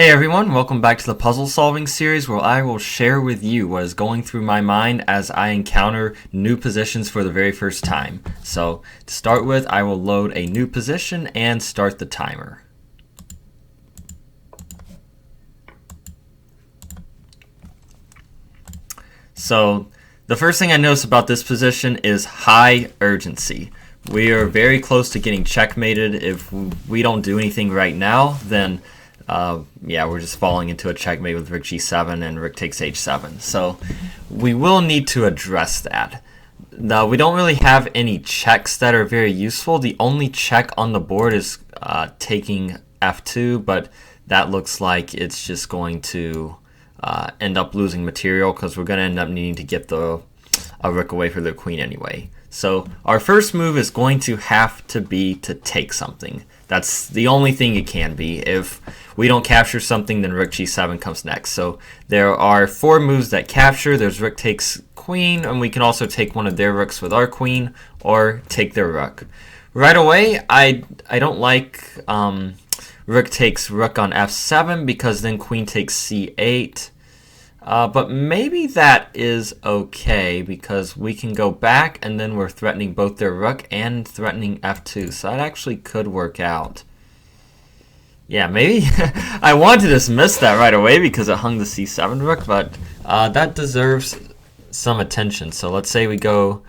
Hey everyone, welcome back to the puzzle solving series where I will share with you what is going through my mind as I encounter new positions for the very first time. So to start with, I will load a new position and start the timer. So the first thing I notice about this position is high urgency. We are very close to getting checkmated. If we don't do anything right now, then we're just falling into a checkmate with rook g7 and rook takes h7. So we will need to address that. Now, we don't really have any checks that are very useful. The only check on the board is taking f2, but that looks like it's just going to end up losing material because we're going to end up needing to get a rook away for the queen anyway. So our first move is going to have to be to take something. That's the only thing it can be. If we don't capture something, then rook g7 comes next. So there are 4 moves that capture. There's rook takes queen, and we can also take one of their rooks with our queen, or take their rook. Right away, I don't like rook takes rook on f7 because then queen takes c8. But maybe that is okay because we can go back and then we're threatening both their rook and threatening f2. So that actually could work out. Yeah, maybe I wanted to dismiss that right away because it hung the c7 rook, but that deserves some attention. So let's say we go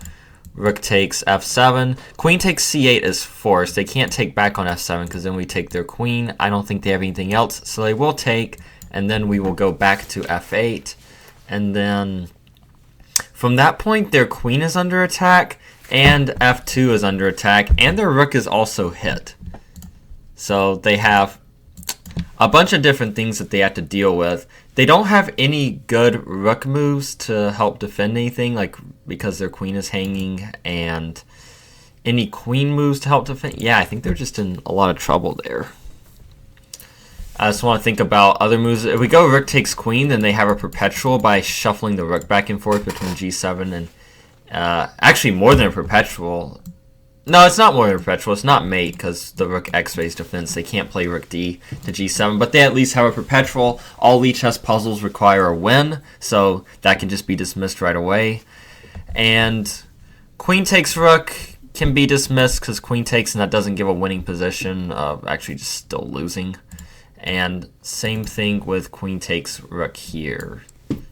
rook takes f7. Queen takes c8 is forced. They can't take back on f7 because then we take their queen. I don't think they have anything else, so they will take. And then we will go back to f8, and then from that point their queen is under attack, and f2 is under attack, and their rook is also hit. So they have a bunch of different things that they have to deal with. They don't have any good rook moves to help defend anything, like because their queen is hanging, and any queen moves to help defend. Yeah, I think they're just in a lot of trouble there. I just want to think about other moves. If we go rook takes queen, then they have a perpetual by shuffling the rook back and forth between g7 and... actually, more than a perpetual. No, it's not more than a perpetual. It's not mate, because the rook x-rays defense. They can't play rook d to g7, but they at least have a perpetual. All Lichess puzzles require a win, so that can just be dismissed right away. And queen takes rook can be dismissed, because queen takes, and that doesn't give a winning position. Actually, just still losing. And same thing with queen takes rook here.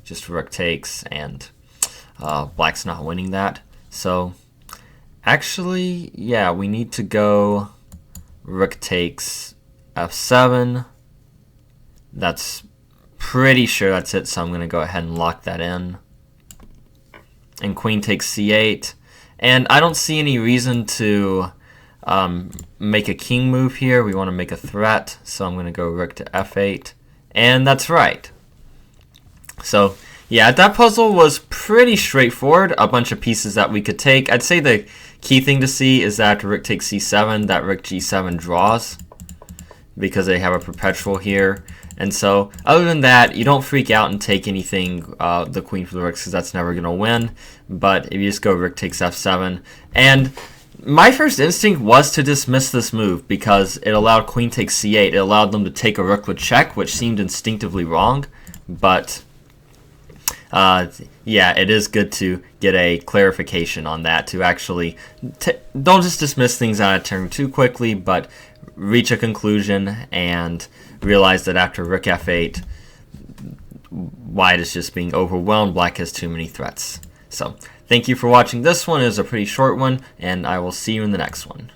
Just rook takes, and black's not winning that. So actually, yeah, we need to go rook takes f7. That's pretty sure that's it, so I'm going to go ahead and lock that in. And queen takes c8. And I don't see any reason to make a king move here. We want to make a threat, so I'm going to go rook to f8, and that's right. So yeah, that puzzle was pretty straightforward. A bunch of pieces that we could take. I'd say the key thing to see is that rook takes c7, that rook g7 draws because they have a perpetual here. And so other than that, you don't freak out and take anything, the queen for the rooks, because that's never going to win. But if you just go rook takes f7, and my first instinct was to dismiss this move because it allowed queen takes c8. It allowed them to take a rook with check, which seemed instinctively wrong. But yeah, it is good to get a clarification on that, to actually don't just dismiss things out of turn too quickly, but reach a conclusion and realize that after rook f8, white is just being overwhelmed. Black has too many threats. So thank you for watching this one. It was a pretty short one, and I will see you in the next one.